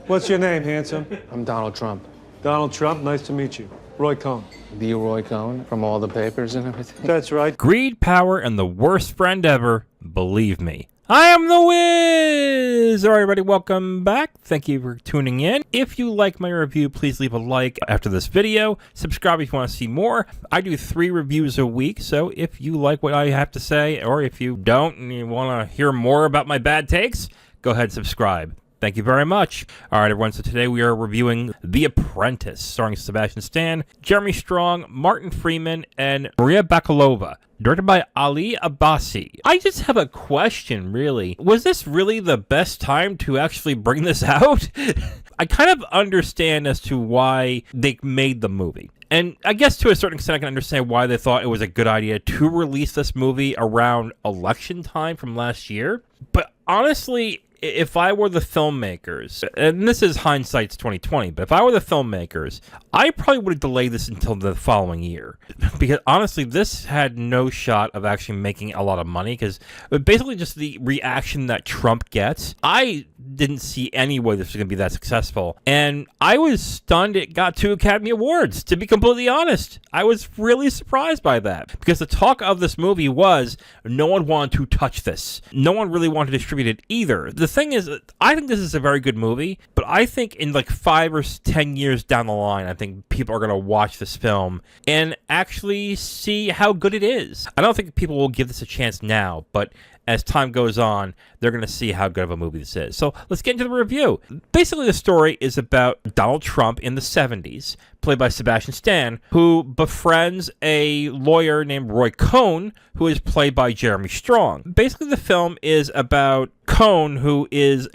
What's your name, handsome? I'm Donald Trump. Donald Trump, nice to meet you. Roy Cohn. The Roy Cohn from all the papers and everything? That's right. Greed, power, and the worst friend ever, believe me. I am the Wiz! All right, everybody, welcome back. Thank you for tuning in. If you like my review, please leave a like after this video. Subscribe if you want to see more. I do 3 reviews a week, so if you like what I have to say, or if you don't and you want to hear more about my bad takes, go ahead and subscribe. Thank you very much. All right, everyone, so today we are reviewing The Apprentice, starring Sebastian, Jeremy Strong, Martin Freeman, and Maria Bakalova, directed by Ari Abbasi. I just have a question, really. Was this really the best time to actually bring this out? I kind of understand as to why they made the movie. And I guess to a certain extent I can understand why they thought it was a good idea to release this movie around election time from last year. But honestly, if I were the filmmakers, and this is hindsight's 2020, but if I were the filmmakers, I probably would have delayed this until the following year. Because honestly, this had no shot of actually making a lot of money, because basically just the reaction that Trump gets, I didn't see any way this was going to be that successful. And I was stunned it got 2 Academy Awards, to be completely honest. I was really surprised by that. Because the talk of this movie was, no one wanted to touch this. No one really wanted to distribute it either. The thing is, I think this is a very good movie, but I think in like 5 or 10 years down the line, I think people are going to watch this film and actually see how good it is. I don't think people will give this a chance now, but as time goes on, they're going to see how good of a movie this is. So let's get into the review. Basically, the story is about Donald Trump in the 70s, played by Sebastian, who befriends a lawyer named Roy Cohn, who is played by Jeremy Strong. Basically, the film is about Cohn, who is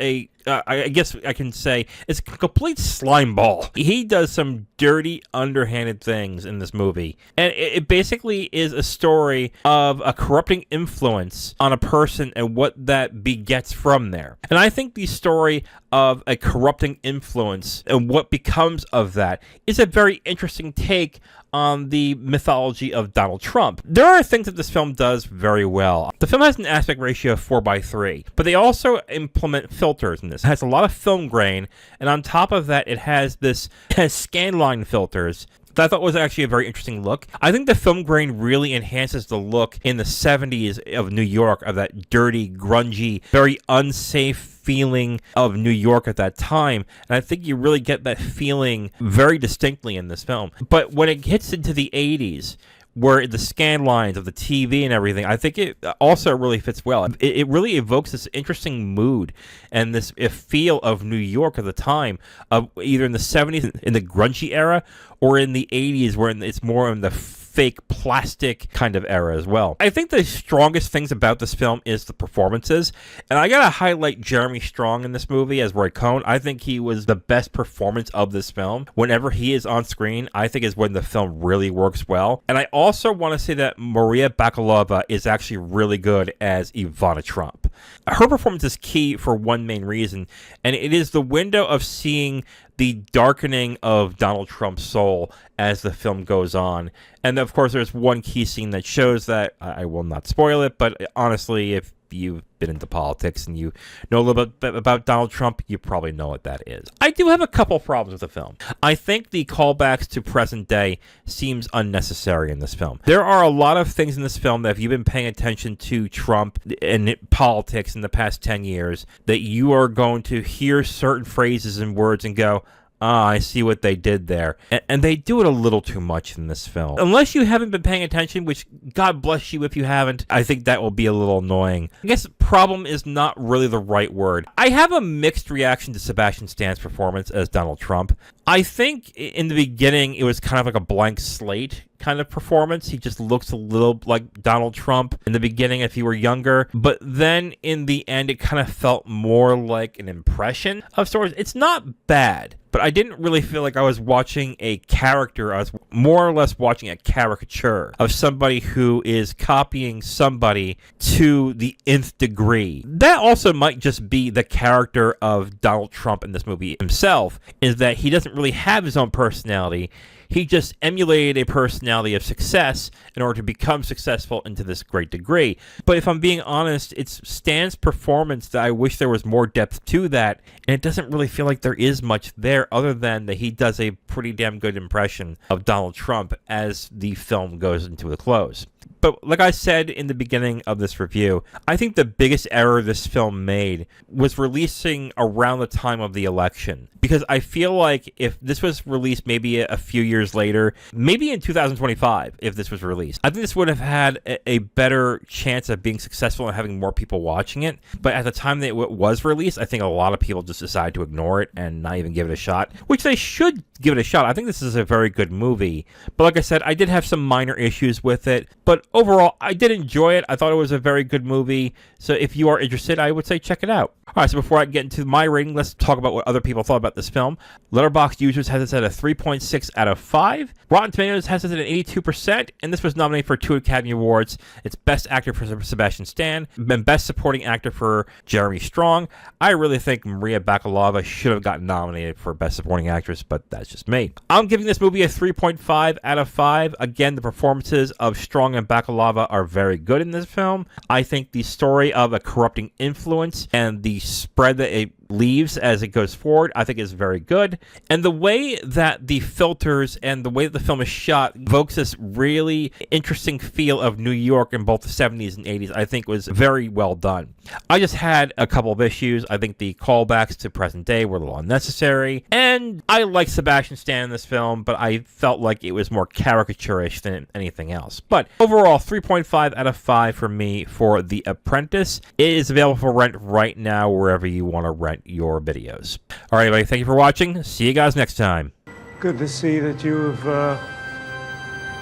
I guess I can say, it's a complete slime ball. He does some dirty, underhanded things in this movie. And it basically is a story of a corrupting influence on a person and what that begets from there. And I think the story of a corrupting influence and what becomes of that is a very interesting take on the mythology of Donald Trump. There are things that this film does very well. The film has an aspect ratio of 4:3, but they also implement filters in this. It has a lot of film grain, and on top of that, it has scanline filters that I thought was actually a very interesting look. I think the film grain really enhances the look in the 70s of New York, of that dirty, grungy, very unsafe feeling of New York at that time, and I think you really get that feeling very distinctly in this film. But when it hits into the 80s, where the scan lines of the TV and everything, I think it also really fits well. It really evokes this interesting mood and this feel of New York at the time, of either in the 70s, in the grungy era, or in the 80s, where it's more in the fake plastic kind of era as well. I think the strongest things about this film is the performances, and I gotta highlight Jeremy Strong in this movie as Roy Cohn. I think he was the best performance of this film. Whenever he is on screen, I think is when the film really works well. And I also want to say that Maria Bakalova is actually really good as Ivana Trump. Her performance is key for one main reason, and it is the window of seeing the darkening of Donald Trump's soul as the film goes on. And of course, there's one key scene that shows that. I will not spoil it, but honestly, if you've been into politics and you know a little bit about Donald Trump, you probably know what that is. I do have a couple problems with the film. I think the callbacks to present day seems unnecessary in this film. There are a lot of things in this film that if you've been paying attention to Trump and politics in the past 10 years, that you are going to hear certain phrases and words and go, I see what they did there. And they do it a little too much in this film. Unless you haven't been paying attention, which God bless you if you haven't, I think that will be a little annoying. I guess problem is not really the right word. I have a mixed reaction to Sebastian Stan's performance as Donald Trump. I think in the beginning it was kind of like a blank slate kind of performance. He just looks a little like Donald Trump in the beginning if he were younger, but then in the end it kind of felt more like an impression of sorts. It's not bad, but I didn't really feel like I was watching a character. I was more or less watching a caricature of somebody who is copying somebody to the nth degree. That also might just be the character of Donald Trump in this movie himself, is that he doesn't really have his own personality. He just emulated a personality personality of success in order to become successful into this great degree. But if I'm being honest, it's Stan's performance that I wish there was more depth to that, and it doesn't really feel like there is much there other than that he does a pretty damn good impression of Donald Trump as the film goes into a close. But like I said in the beginning of this review, I think the biggest error this film made was releasing around the time of the election. Because I feel like if this was released maybe a few years later, maybe in 2025, if this was released, I think this would have had a better chance of being successful and having more people watching it. But at the time that it was released, I think a lot of people just decided to ignore it and not even give it a shot, which they should give it a shot. I think this is a very good movie. But like I said, I did have some minor issues with it. But overall, I did enjoy it. I thought it was a very good movie. So if you are interested, I would say check it out. All right, so before I get into my rating, let's talk about what other people thought about this film. Letterboxd users has this at a 3.6 out of 5. Rotten Tomatoes has this at an 82%, and this was nominated for 2 Academy Awards. It's Best Actor for Sebastian Stan, and Best Supporting Actor for Jeremy Strong. I really think Maria Bakalova should have gotten nominated for Best Supporting Actress, but that's just me. I'm giving this movie a 3.5 out of 5. Again, the performances of Strong and Bakalova are very good in this film. I think the story of a corrupting influence and the spread that it leaves as it goes forward, I think is very good. And the way that the filters and the way that the film is shot evokes this really interesting feel of New York in both the 70s and 80s, I think was very well done. I just had a couple of issues. I think the callbacks to present day were a little unnecessary. And I like Sebastian Stan in this film, but I felt like it was more caricaturish than anything else. But overall, 3.5 out of 5 for me for The Apprentice. It is available for rent right now wherever you want to rent your videos. All right, everybody, thank you for watching. See you guys next time. Good to see that you have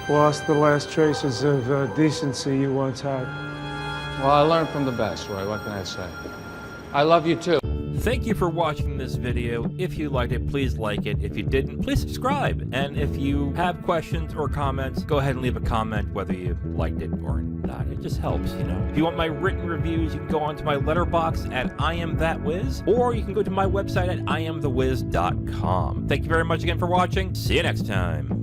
lost the last traces of decency you once had. Well, I learned from the best, Roy. What can I say? I love you too. Thank you for watching this video. If you liked it, please like it. If you didn't, please subscribe. And if you have questions or comments, go ahead and leave a comment whether you liked it or not. It just helps, you know. If you want my written reviews, you can go onto my Letterboxd at IamThatWiz, or you can go to my website at IamTheWiz.com. Thank you very much again for watching. See you next time.